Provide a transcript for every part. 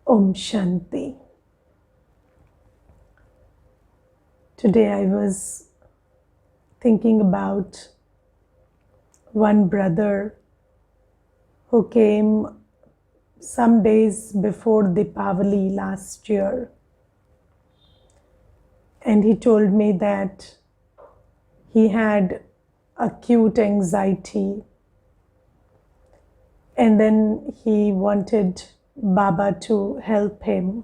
Om Shanti. Today I was thinking about one brother who came some days before Deepavali last year, and he told me that he had acute anxiety, and then he wanted Baba to help him.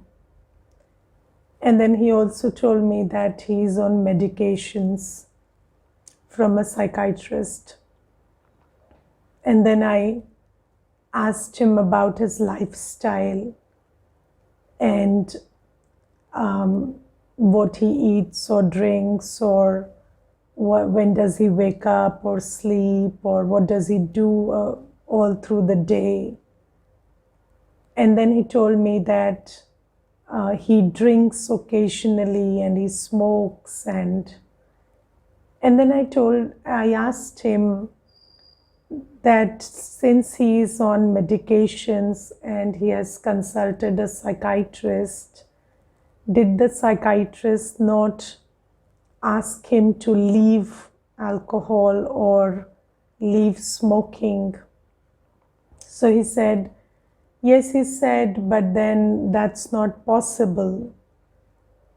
And then he also told me that he's on medications from a psychiatrist. And then I asked him about his lifestyle and what he eats or drinks, or when does he wake up or sleep, or what does he do all through the day. And then he told me that he drinks occasionally and he smokes, and then I asked him that since he is on medications and he has consulted a psychiatrist, did the psychiatrist not ask him to leave alcohol or leave smoking? So he said, yes, he said, but then that's not possible.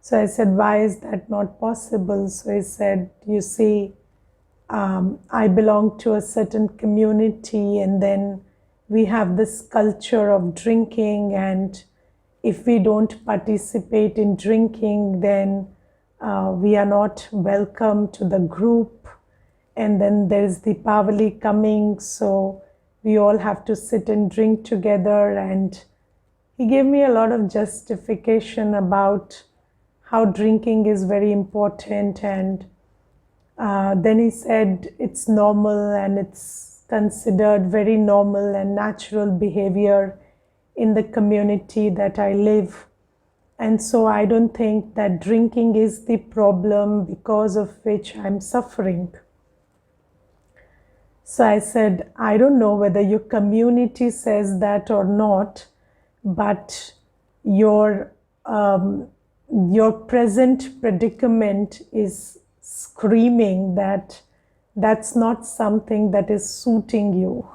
So I said, why is that not possible? So he said, you see, I belong to a certain community, and then we have this culture of drinking, and if we don't participate in drinking, then we are not welcome to the group. And then there's Deepavali coming, so we all have to sit and drink together. And he gave me a lot of justification about how drinking is very important, and then he said it's normal and it's considered very normal and natural behavior in the community that I live. And so I don't think that drinking is the problem because of which I'm suffering. So I said, I don't know whether your community says that or not, but your present predicament is screaming that that's not something that is suiting you.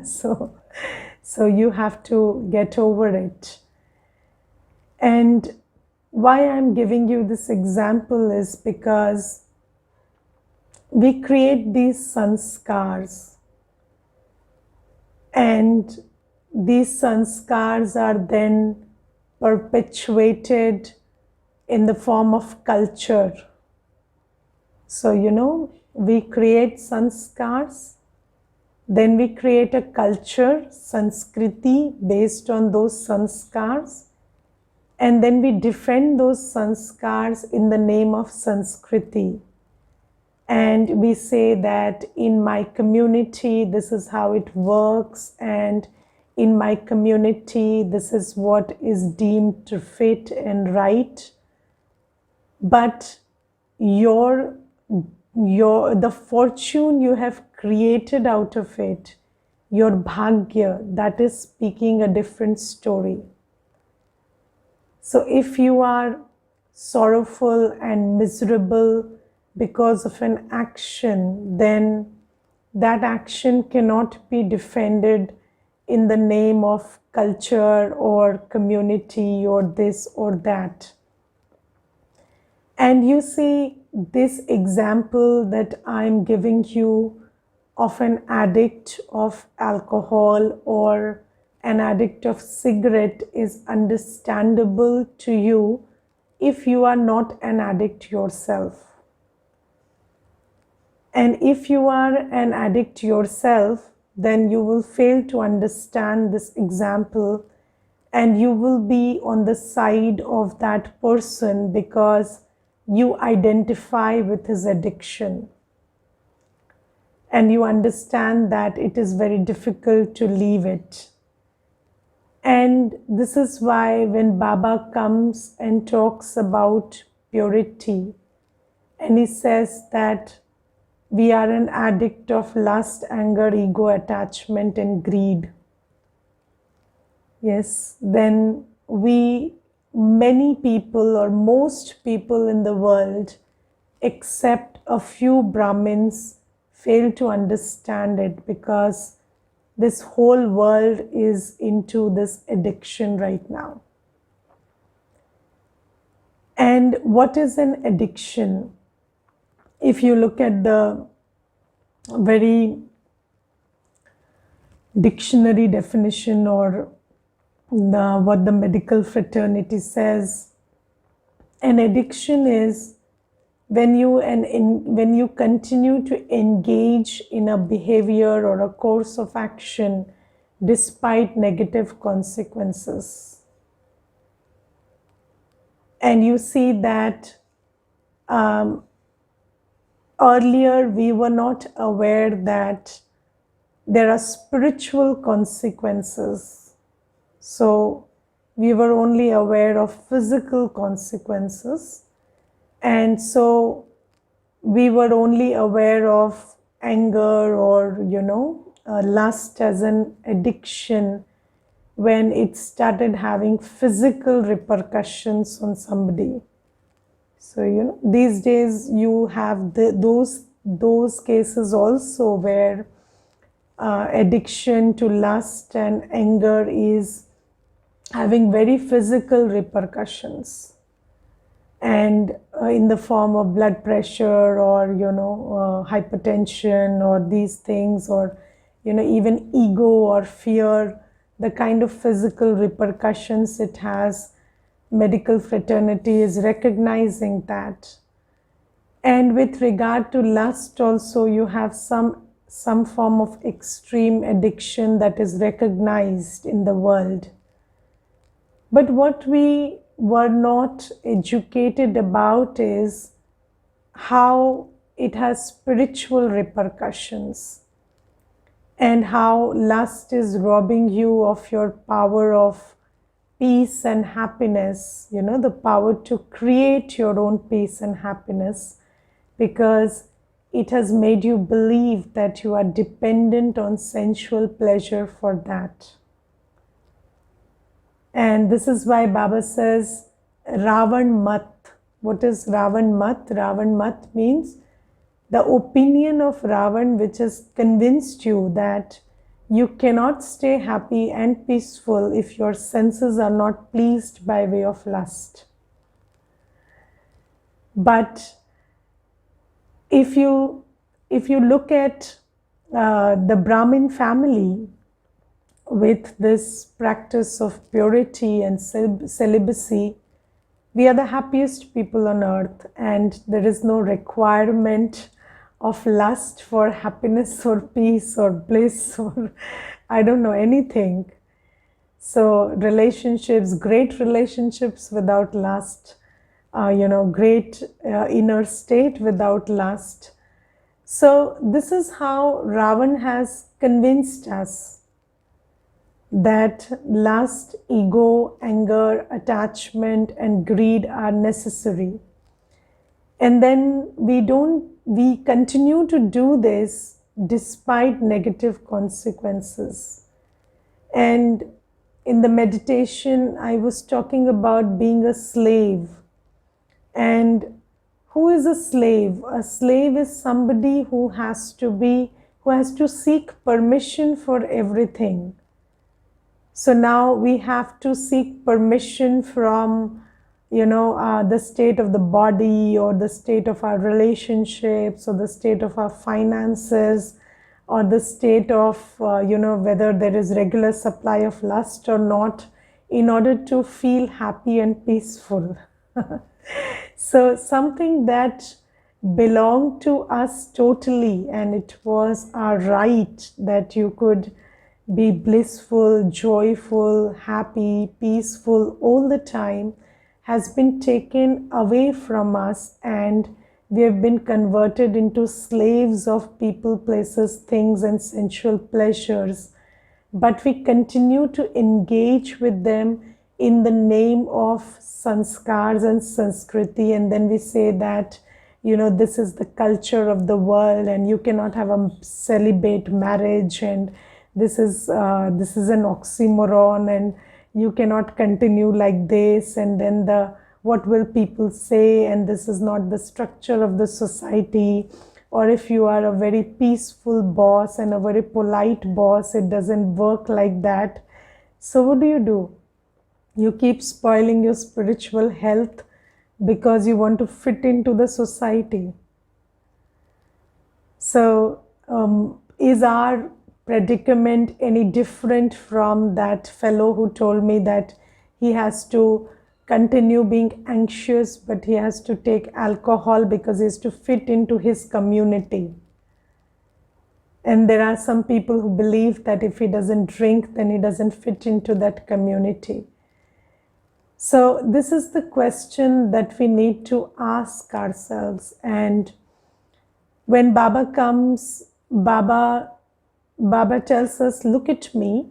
So you have to get over it. And why I'm giving you this example is because we create these sanskars, and these sanskars are then perpetuated in the form of culture. So, we create sanskars, then we create a culture, sanskriti, based on those sanskars, and then we defend those sanskars in the name of sanskriti. And we say that in my community, this is how it works, and in my community, this is what is deemed fit and right. But the fortune you have created out of it, your bhagya, that is speaking a different story. So if you are sorrowful and miserable because of an action, then that action cannot be defended in the name of culture or community or this or that. And you see, this example that I'm giving you of an addict of alcohol or an addict of cigarette is understandable to you if you are not an addict yourself. And if you are an addict yourself, then you will fail to understand this example, and you will be on the side of that person because you identify with his addiction. And you understand that it is very difficult to leave it. And this is why when Baba comes and talks about purity, and he says that we are an addict of lust, anger, ego, attachment, and greed. Yes, then many people or most people in the world, except a few Brahmins, fail to understand it, because this whole world is into this addiction right now. And what is an addiction? If you look at the very dictionary definition, or what the medical fraternity says, an addiction is when you continue to engage in a behavior or a course of action despite negative consequences. And you see that earlier we were not aware that there are spiritual consequences. So we were only aware of physical consequences. And so we were only aware of anger or, lust as an addiction when it started having physical repercussions on somebody. So, these days you have those cases also where addiction to lust and anger is having very physical repercussions, and in the form of blood pressure or hypertension or these things, or even ego or fear, the kind of physical repercussions it has. Medical fraternity is recognizing that. And with regard to lust also, you have some form of extreme addiction that is recognized in the world. But what we were not educated about is how it has spiritual repercussions, and how lust is robbing you of your power of peace and happiness, the power to create your own peace and happiness, because it has made you believe that you are dependent on sensual pleasure for that. And this is why Baba says, Ravan Mat. What is Ravan Mat? Ravan Mat means the opinion of Ravan, which has convinced you that you cannot stay happy and peaceful if your senses are not pleased by way of lust. But if you look at the Brahmin family, with this practice of purity and celibacy, we are the happiest people on earth, and there is no requirement of lust for happiness or peace or bliss or I don't know, anything. So relationships, great relationships without lust, great inner state without lust. So this is how Ravan has convinced us that lust, ego, anger, attachment, and greed are necessary. And then we continue to do this despite negative consequences. And in the meditation, I was talking about being a slave. And who is a slave? A slave is somebody who has to seek permission for everything. So now we have to seek permission from, the state of the body, or the state of our relationships, or the state of our finances, or the state of, whether there is regular supply of lust or not, in order to feel happy and peaceful. So something that belonged to us totally, and it was our right that you could be blissful, joyful, happy, peaceful all the time, has been taken away from us, and we have been converted into slaves of people, places, things, and sensual pleasures. But we continue to engage with them in the name of sanskars and sanskriti, and then we say that, this is the culture of the world, and you cannot have a celibate marriage, and this is an oxymoron, and you cannot continue like this, and then what will people say, and this is not the structure of the society. Or if you are a very peaceful boss and a very polite boss, it doesn't work like that. So what do? You keep spoiling your spiritual health because you want to fit into the society. So, is our predicament any different from that fellow who told me that he has to continue being anxious, but he has to take alcohol because he has to fit into his community? And there are some people who believe that if he doesn't drink, then he doesn't fit into that community. So this is the question that we need to ask ourselves. And when Baba comes, Baba tells us, look at me.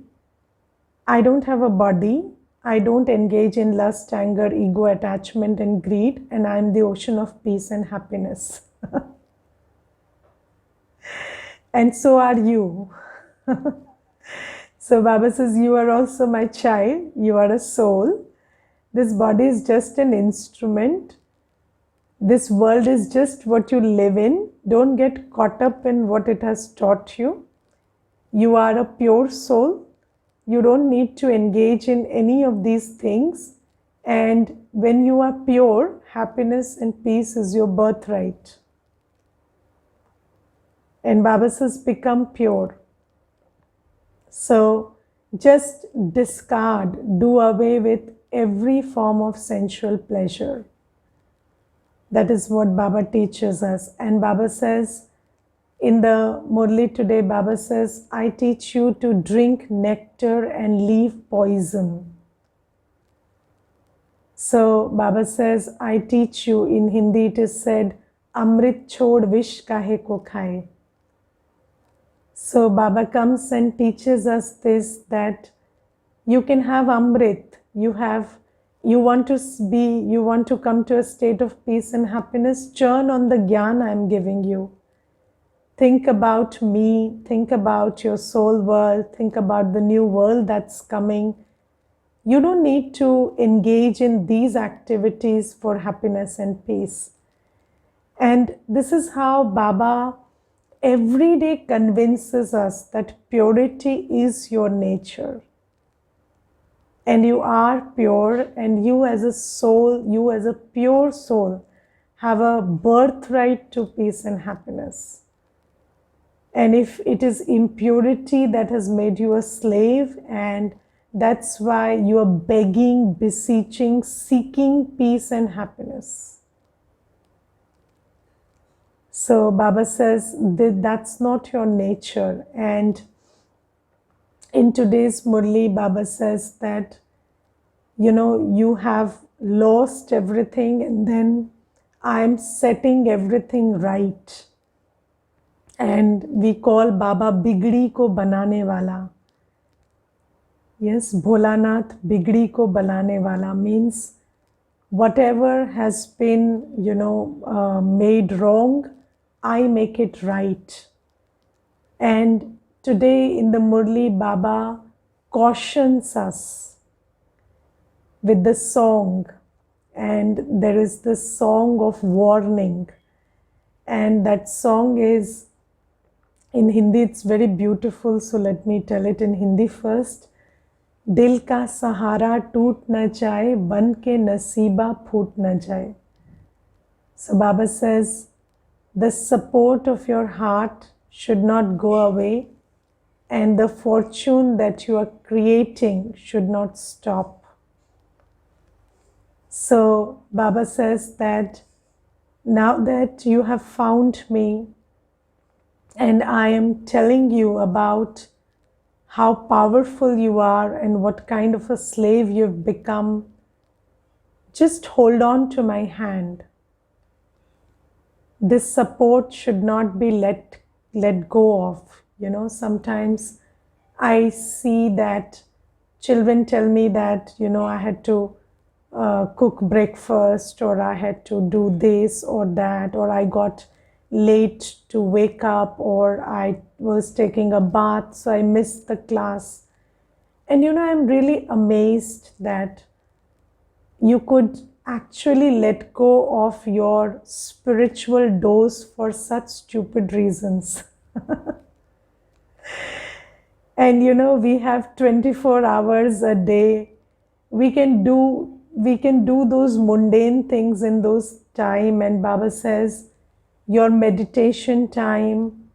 I don't have a body. I don't engage in lust, anger, ego, attachment, and greed. And I'm the ocean of peace and happiness. And so are you. So Baba says, you are also my child. You are a soul. This body is just an instrument. This world is just what you live in. Don't get caught up in what it has taught you. You are a pure soul. You don't need to engage in any of these things. And when you are pure, happiness and peace is your birthright. And Baba says, become pure. So just discard, do away with every form of sensual pleasure. That is what Baba teaches us. And Baba says, in the Murli today, Baba says, I teach you to drink nectar and leave poison. So Baba says, I teach you, in Hindi it is said, Amrit chhod vish kahe ko khaye. So Baba comes and teaches us this, that you can have Amrit. You want to come to a state of peace and happiness. Churn on the Gyan I am giving you. Think about me. Think about your soul world. Think about the new world that's coming. You don't need to engage in these activities for happiness and peace. And this is how Baba every day convinces us that purity is your nature. And you are pure, and you as a soul, you as a pure soul, have a birthright to peace and happiness. And if it is impurity that has made you a slave, and that's why you are begging, beseeching, seeking peace and happiness. So Baba says that that's not your nature. And in today's Murli, Baba says that, you have lost everything, and then I'm setting everything right. And we call Baba Bigdi ko banane wala. Yes, Bholanath Bigdi ko banane wala means whatever has been, made wrong, I make it right. And today in the Murli, Baba cautions us with the song, and there is this song of warning, and that song is in Hindi. It's very beautiful, so let me tell it in Hindi first. Dil ka sahara toot na jaye, ban ke nasiba phoot na jaye. So Baba says, the support of your heart should not go away, and the fortune that you are creating should not stop. So Baba says that now that you have found me, and I am telling you about how powerful you are and what kind of a slave you've become, just hold on to my hand. This support should not be let go of. Sometimes I see that children tell me that, I had to cook breakfast, or I had to do this or that, or I got late to wake up, or I was taking a bath, so I missed the class. And I'm really amazed that you could actually let go of your spiritual dose for such stupid reasons. And we have 24 hours a day. We can do those mundane things in those time, and Baba says your meditation time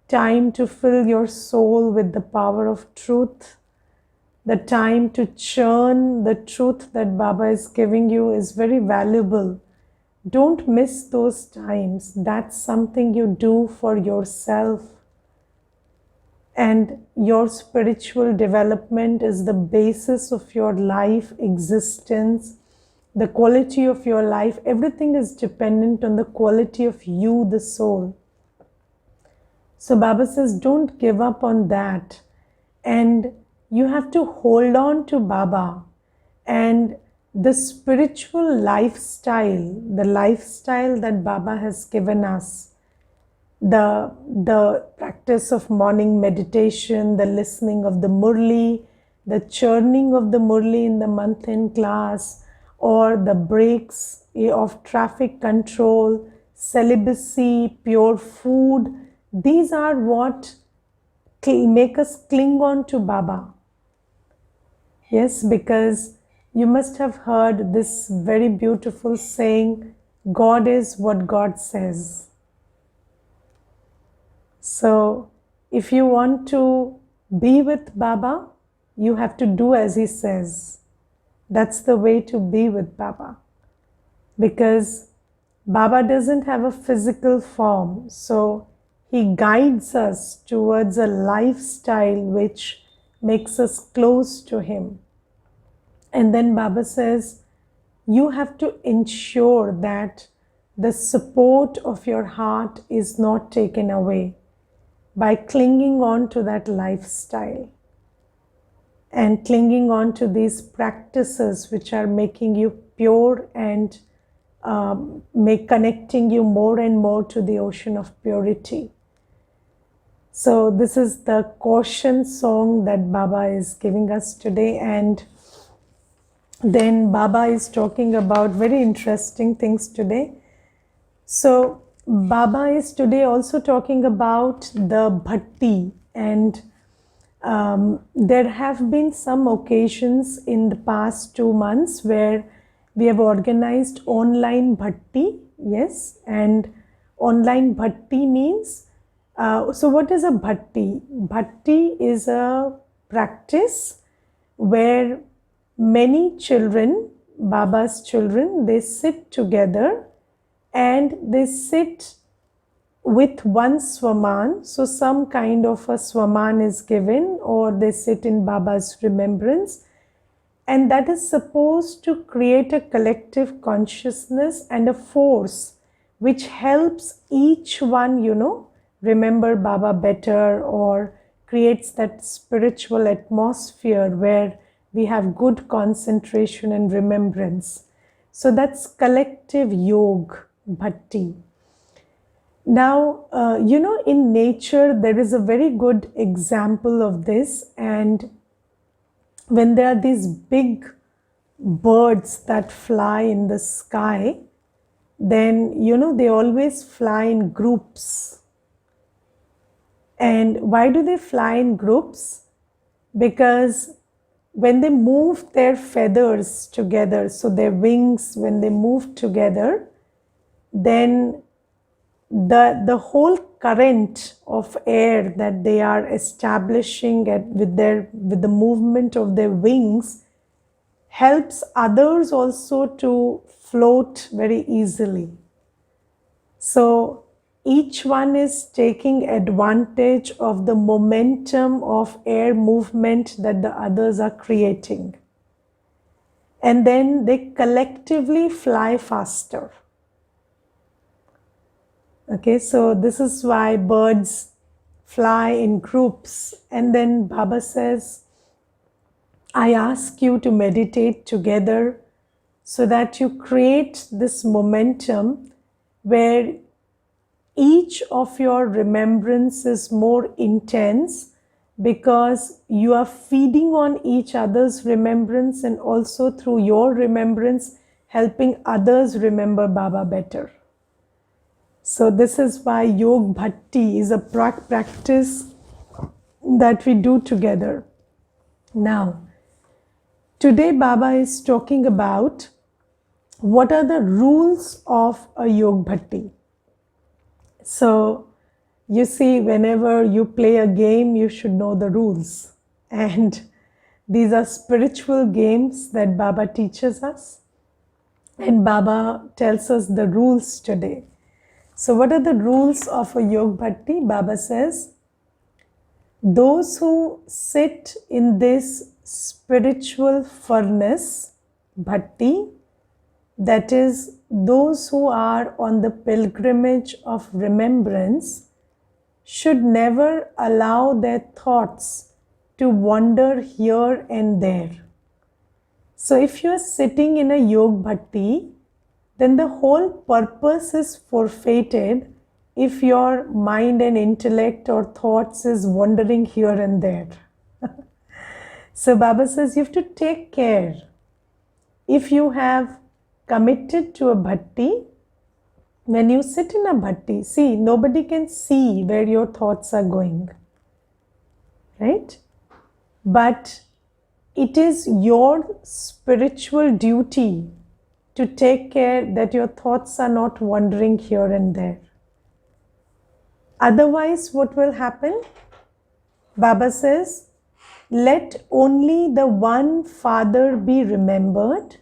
to fill your soul with the power of truth, the time to churn the truth that Baba is giving you is very valuable. Don't miss those times. That's something you do for yourself. And your spiritual development is the basis of your life existence, the quality of your life. Everything is dependent on the quality of you, the soul. So Baba says, don't give up on that. And you have to hold on to Baba. And the spiritual lifestyle, the lifestyle that Baba has given us, the practice of morning meditation, the listening of the Murli, the churning of the Murli in the month-end class, or the breaks of traffic control, celibacy, pure food, these are what make us cling on to Baba. Yes, because you must have heard this very beautiful saying, God is what God says. So, if you want to be with Baba, you have to do as he says. That's the way to be with Baba. Because Baba doesn't have a physical form, so he guides us towards a lifestyle which makes us close to him. And then Baba says, you have to ensure that the support of your heart is not taken away by clinging on to that lifestyle and clinging on to these practices which are making you pure and connecting you more and more to the ocean of purity. So this is the caution song that Baba is giving us today. And then Baba is talking about very interesting things today. So Baba is today also talking about the bhakti, and there have been some occasions in the past 2 months where we have organized online bhakti. Yes, and online bhakti means, so what is a bhakti? Bhakti is a practice where many children, Baba's children, they sit together and they sit with one swaman. So some kind of a swaman is given, or they sit in Baba's remembrance. And that is supposed to create a collective consciousness and a force which helps each one, remember Baba better, or creates that spiritual atmosphere where we have good concentration and remembrance. So that's collective yoga, bhakti. Now, in nature, there is a very good example of this. And when there are these big birds that fly in the sky, then, they always fly in groups. And why do they fly in groups? Because when they move their feathers together, so their wings, when they move together, then the whole current of air that they are establishing with the movement of their wings helps others also to float very easily. So each one is taking advantage of the momentum of air movement that the others are creating. And then they collectively fly faster. Okay, so this is why birds fly in groups. And then Baba says, I ask you to meditate together so that you create this momentum where each of your remembrance is more intense because you are feeding on each other's remembrance and also through your remembrance helping others remember Baba better. So this is why Yog Bhakti is a practice that we do together. Now, today Baba is talking about what are the rules of a Yog Bhakti. So, you see, whenever you play a game, you should know the rules. And these are spiritual games that Baba teaches us. And Baba tells us the rules today. So what are the rules of a Yog Bhakti? Baba says, those who sit in this spiritual furnace, Bhakti, that is, those who are on the pilgrimage of remembrance, should never allow their thoughts to wander here and there. So if you are sitting in a Yog Bhakti, then the whole purpose is forfeited if your mind and intellect or thoughts is wandering here and there. So Baba says you have to take care. If you have committed to a bhakti, when you sit in a bhakti, see, nobody can see where your thoughts are going, right? But it is your spiritual duty to take care that your thoughts are not wandering here and there. Otherwise, what will happen? Baba says, let only the one Father be remembered.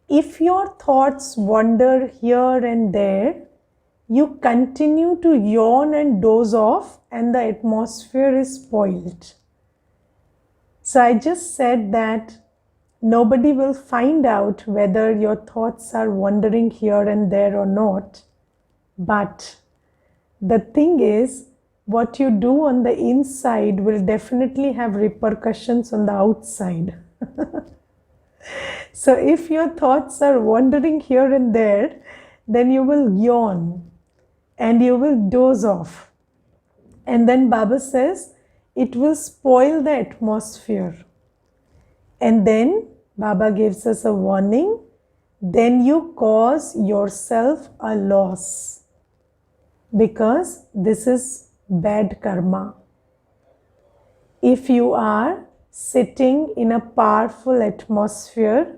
If your thoughts wander here and there, you continue to yawn and doze off and the atmosphere is spoiled. So I just said that nobody will find out whether your thoughts are wandering here and there or not. But the thing is, what you do on the inside will definitely have repercussions on the outside. So if your thoughts are wandering here and there, then you will yawn and you will doze off. And then Baba says, it will spoil the atmosphere. And then Baba gives us a warning, then you cause yourself a loss, because this is bad karma. If you are sitting in a powerful atmosphere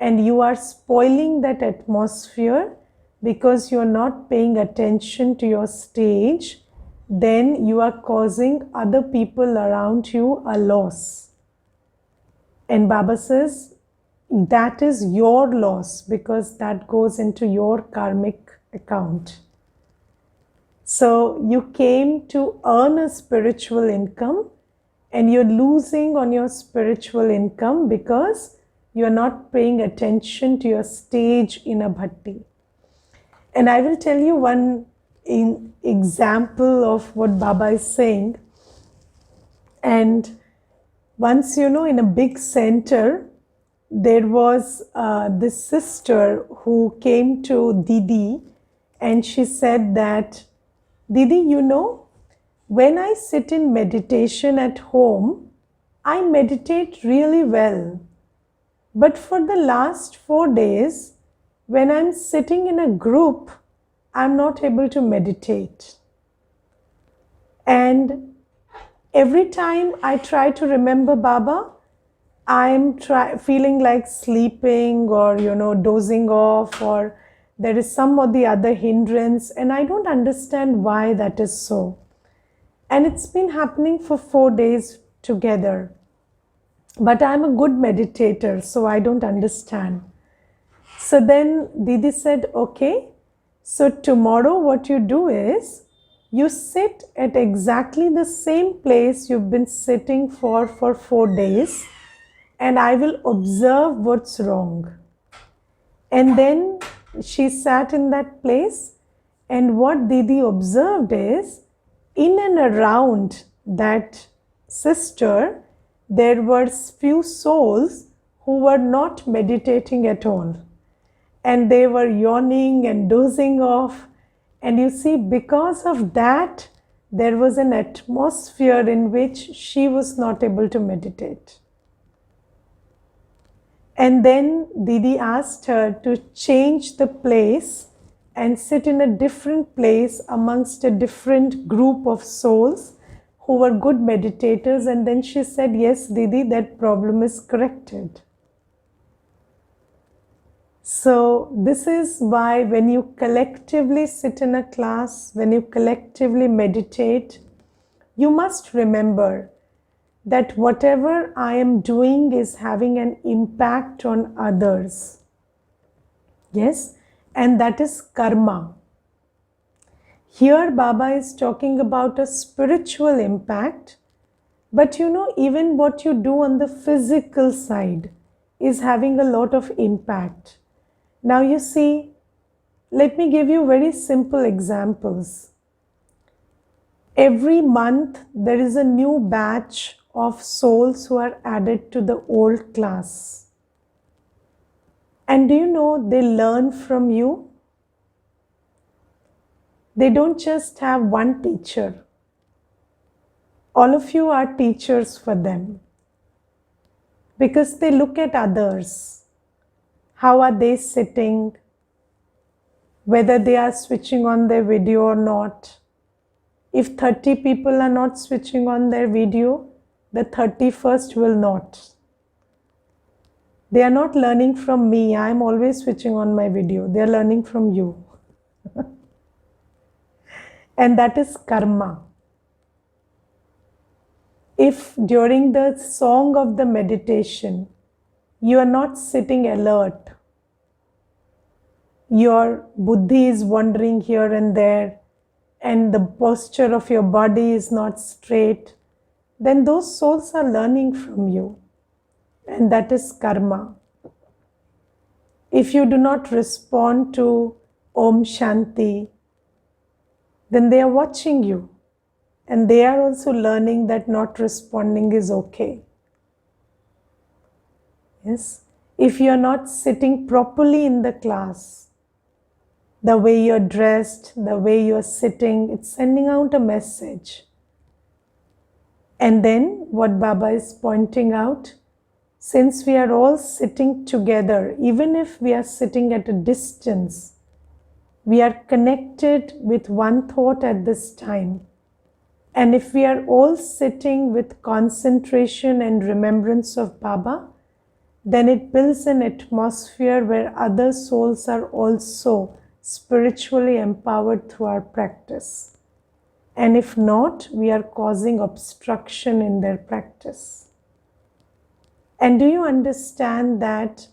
and you are spoiling that atmosphere because you are not paying attention to your stage, then you are causing other people around you a loss. And Baba says that is your loss because that goes into your karmic account. So you came to earn a spiritual income and you're losing on your spiritual income because you're not paying attention to your stage in a bhakti. And I will tell you one example of what Baba is saying. And once, in a big center, there was this sister who came to Didi and she said that, Didi, when I sit in meditation at home, I meditate really well. But for the last 4 days, when I'm sitting in a group, I'm not able to meditate. And every time I try to remember Baba, I'm feeling like sleeping or, dozing off, or there is some or the other hindrance, and I don't understand why that is so. And it's been happening for 4 days together. But I'm a good meditator, so I don't understand. So then Didi said, okay, so tomorrow what you do is, you sit at exactly the same place you've been sitting for 4 days, and I will observe what's wrong. And then she sat in that place, and what Didi observed is, in and around that sister, there were few souls who were not meditating at all. And they were yawning and dozing off. And you see, because of that, there was an atmosphere in which she was not able to meditate. And then Didi asked her to change the place and sit in a different place amongst a different group of souls who were good meditators. And then she said, yes, Didi, that problem is corrected. So this is why when you collectively sit in a class, when you collectively meditate, you must remember that whatever I am doing is having an impact on others. Yes, and that is karma. Here Baba is talking about a spiritual impact, but even what you do on the physical side is having a lot of impact. Now you see, let me give you very simple examples. Every month there is a new batch of souls who are added to the old class. And do you know they learn from you? They don't just have one teacher. All of you are teachers for them because they look at others. How are they sitting? Whether they are switching on their video or not. If 30 people are not switching on their video, the 31st will not. They are not learning from me. I am always switching on my video. They are learning from you. And that is karma. If during the song of the meditation, you are not sitting alert, your buddhi is wandering here and there, and the posture of your body is not straight, then those souls are learning from you. And that is karma. If you do not respond to Om Shanti, then they are watching you. And they are also learning that not responding is okay. Yes. If you are not sitting properly in the class, the way you are dressed, the way you are sitting, it's sending out a message. And then what Baba is pointing out, since we are all sitting together, even if we are sitting at a distance, we are connected with one thought at this time. And if we are all sitting with concentration and remembrance of Baba, then it builds an atmosphere where other souls are also spiritually empowered through our practice. And if not, we are causing obstruction in their practice. And do you understand that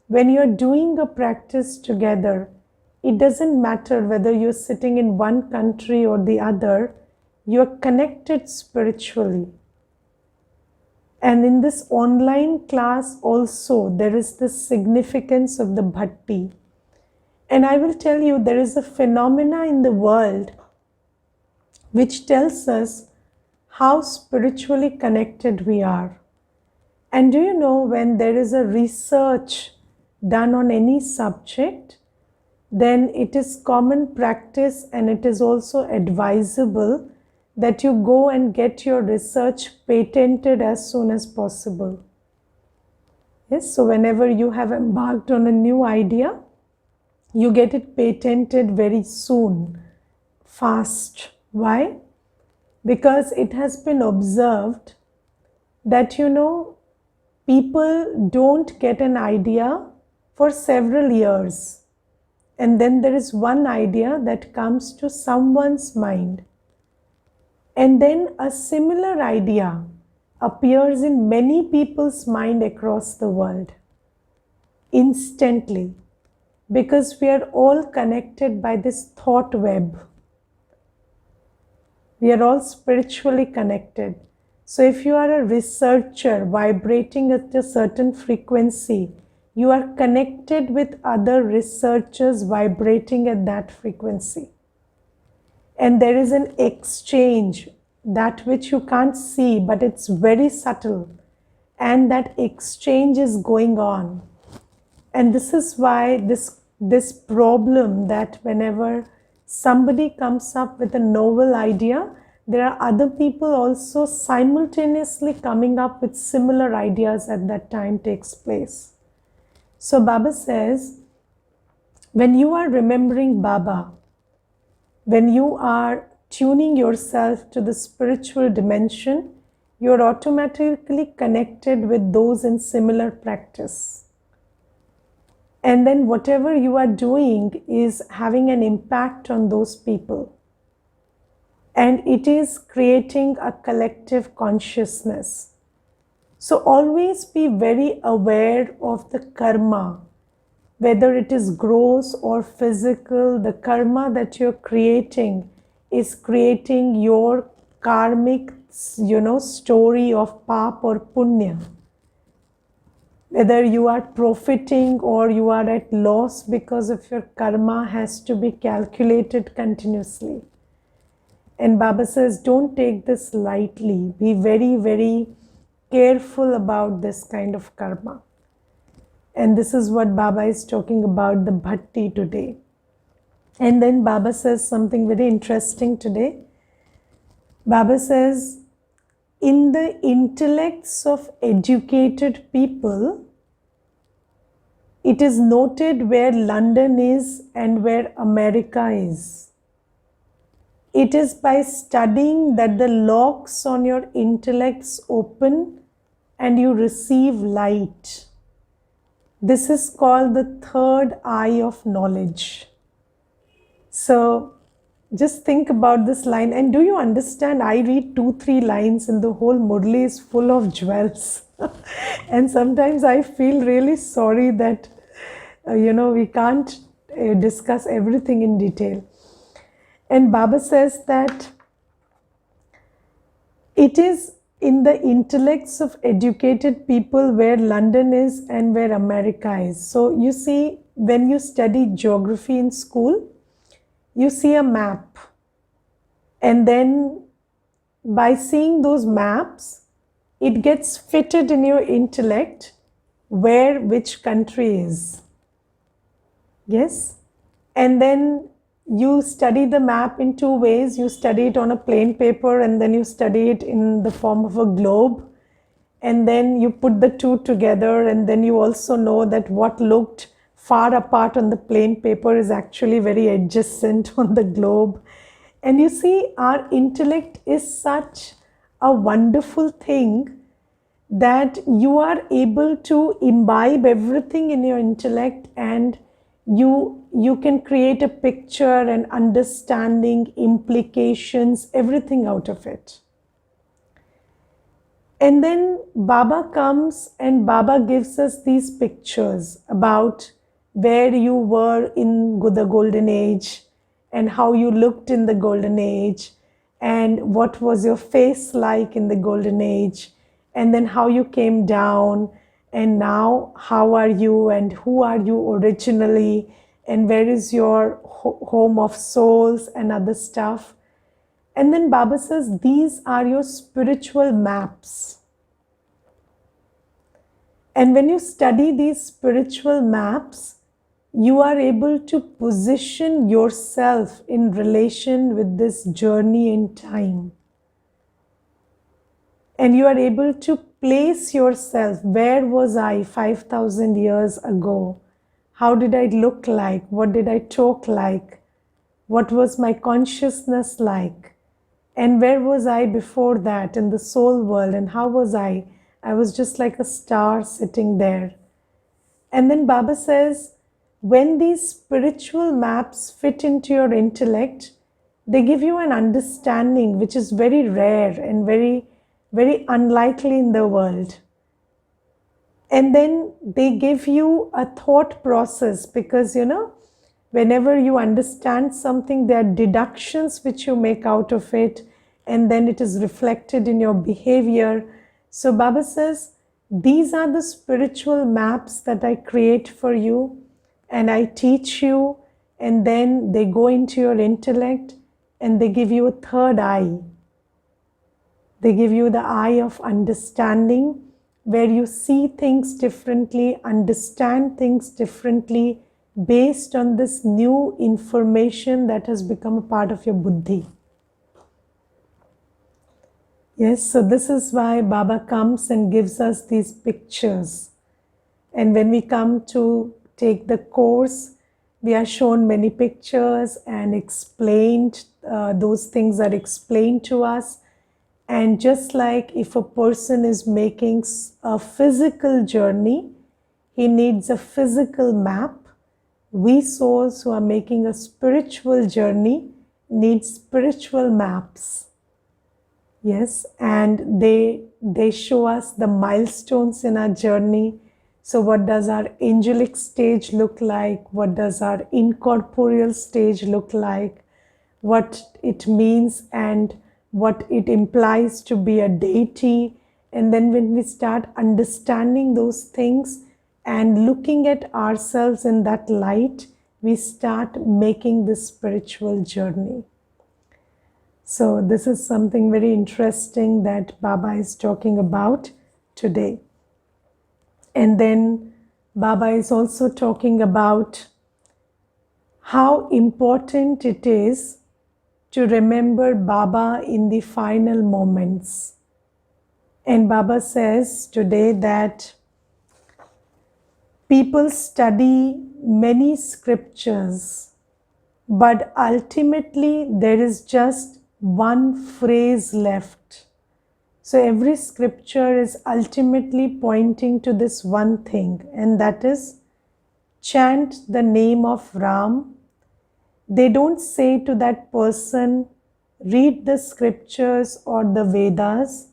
when you're doing a practice together, it doesn't matter whether you're sitting in one country or the other, you're connected spiritually. And in this online class also, there is the significance of the bhakti. And I will tell you, there is a phenomena in the world which tells us how spiritually connected we are. And do you know, when there is a research done on any subject, then it is common practice and it is also advisable that you go and get your research patented as soon as possible. Yes, so whenever you have embarked on a new idea, you get it patented very soon, fast. Why? Because it has been observed that, people don't get an idea for several years. And then there is one idea that comes to someone's mind. And then a similar idea appears in many people's mind across the world instantly, because we are all connected by this thought web. We are all spiritually connected. So if you are a researcher vibrating at a certain frequency, you are connected with other researchers vibrating at that frequency. And there is an exchange, that which you can't see, but it's very subtle. And that exchange is going on. And this is why this problem that whenever somebody comes up with a novel idea, there are other people also simultaneously coming up with similar ideas at that time takes place. So Baba says, when you are remembering Baba, when you are tuning yourself to the spiritual dimension, you're automatically connected with those in similar practice. And then whatever you are doing is having an impact on those people. And it is creating a collective consciousness. So always be very aware of the karma, whether it is gross or physical. The karma that you're creating is creating your karmic, story of pap or punya. Whether you are profiting or you are at loss because of your karma has to be calculated continuously. And Baba says, don't take this lightly. Be very, very careful about this kind of karma. And this is what Baba is talking about, the bhakti today. And then Baba says something very interesting today. Baba says, in the intellects of educated people, it is noted where London is and where America is. It is by studying that the locks on your intellects open and you receive light. This is called the third eye of knowledge. So just think about this line. And do you understand? I read 2-3 lines and the whole Murli is full of jewels. And sometimes I feel really sorry that, we can't discuss everything in detail. And Baba says that it is in the intellects of educated people where London is and where America is. So you see, when you study geography in school, you see a map. And then by seeing those maps, it gets fitted in your intellect where which country is. Yes? And then you study the map in 2 ways. You study it on a plain paper and then you study it in the form of a globe. And then you put the two together and then you also know that what looked far apart on the plain paper is actually very adjacent on the globe. And you see, our intellect is such a wonderful thing that you are able to imbibe everything in your intellect and you can create a picture and understanding, implications, everything out of it. And then Baba comes and Baba gives us these pictures about where you were in the golden age and how you looked in the golden age and what was your face like in the golden age and then how you came down. And now, how are you and who are you originally and where is your home of souls and other stuff. And then Baba says, these are your spiritual maps. And when you study these spiritual maps, you are able to position yourself in relation with this journey in time. And you are able to place yourself. Where was I 5,000 years ago? How did I look like? What did I talk like? What was my consciousness like? And where was I before that in the soul world? And how was I? I was just like a star sitting there. And then Baba says, when these spiritual maps fit into your intellect, they give you an understanding which is very rare and very, very unlikely in the world. And then they give you a thought process because, whenever you understand something, there are deductions which you make out of it and then it is reflected in your behavior. So Baba says, these are the spiritual maps that I create for you and I teach you, and then they go into your intellect and they give you a third eye. They give you the eye of understanding, where you see things differently, understand things differently based on this new information that has become a part of your buddhi. Yes, so this is why Baba comes and gives us these pictures. And when we come to take the course, we are shown many pictures and explained, those things are explained to us. And just like if a person is making a physical journey, he needs a physical map. We souls who are making a spiritual journey need spiritual maps. Yes, and they show us the milestones in our journey. So what does our angelic stage look like? What does our incorporeal stage look like? What it means and what it implies to be a deity. And then when we start understanding those things and looking at ourselves in that light, we start making this spiritual journey. So this is something very interesting that Baba is talking about today. And then Baba is also talking about how important it is to remember Baba in the final moments. And Baba says today that people study many scriptures, but ultimately there is just one phrase left. So every scripture is ultimately pointing to this one thing, and that is chant the name of Ram. They don't say to that person, read the scriptures or the Vedas.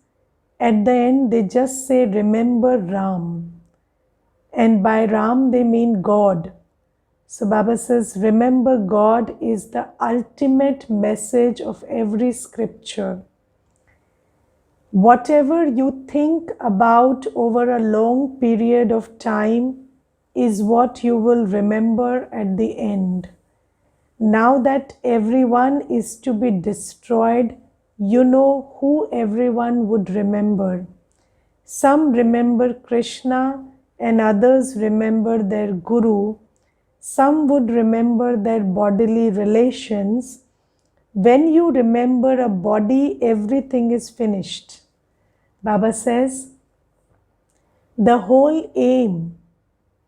At the end, they just say, remember Ram. And by Ram, they mean God. So Baba says, remember God is the ultimate message of every scripture. Whatever you think about over a long period of time is what you will remember at the end. Now that everyone is to be destroyed, you know who everyone would remember. Some remember Krishna and others remember their Guru. Some would remember their bodily relations. When you remember a body, everything is finished. Baba says, the whole aim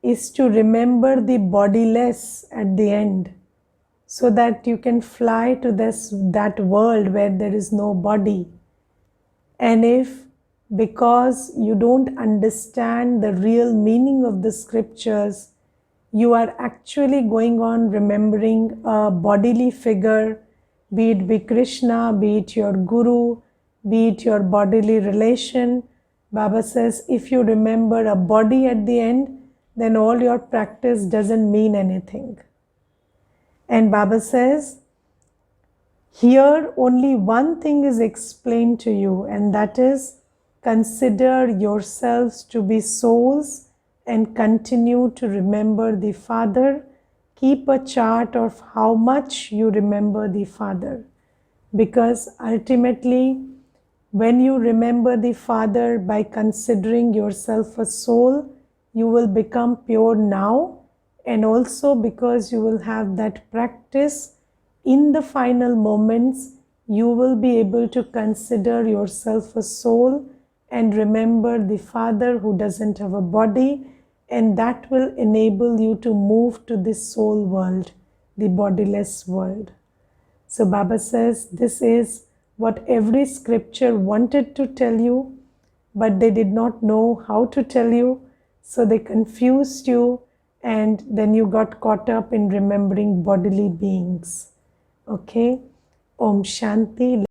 is to remember the bodiless at the end, so that you can fly to that world where there is no body. And if, because you don't understand the real meaning of the scriptures, you are actually going on remembering a bodily figure, be it be Krishna, be it your Guru, be it your bodily relation. Baba says, if you remember a body at the end, then all your practice doesn't mean anything. And Baba says, here only one thing is explained to you, and that is, consider yourselves to be souls and continue to remember the Father. Keep a chart of how much you remember the Father. Because ultimately, when you remember the Father by considering yourself a soul, you will become pure now, and also because you will have that practice, in the final moments, you will be able to consider yourself a soul and remember the Father who doesn't have a body, and that will enable you to move to the soul world, the bodiless world. So Baba says this is what every scripture wanted to tell you, but they did not know how to tell you, so they confused you, and then you got caught up in remembering bodily beings. Okay? Om Shanti.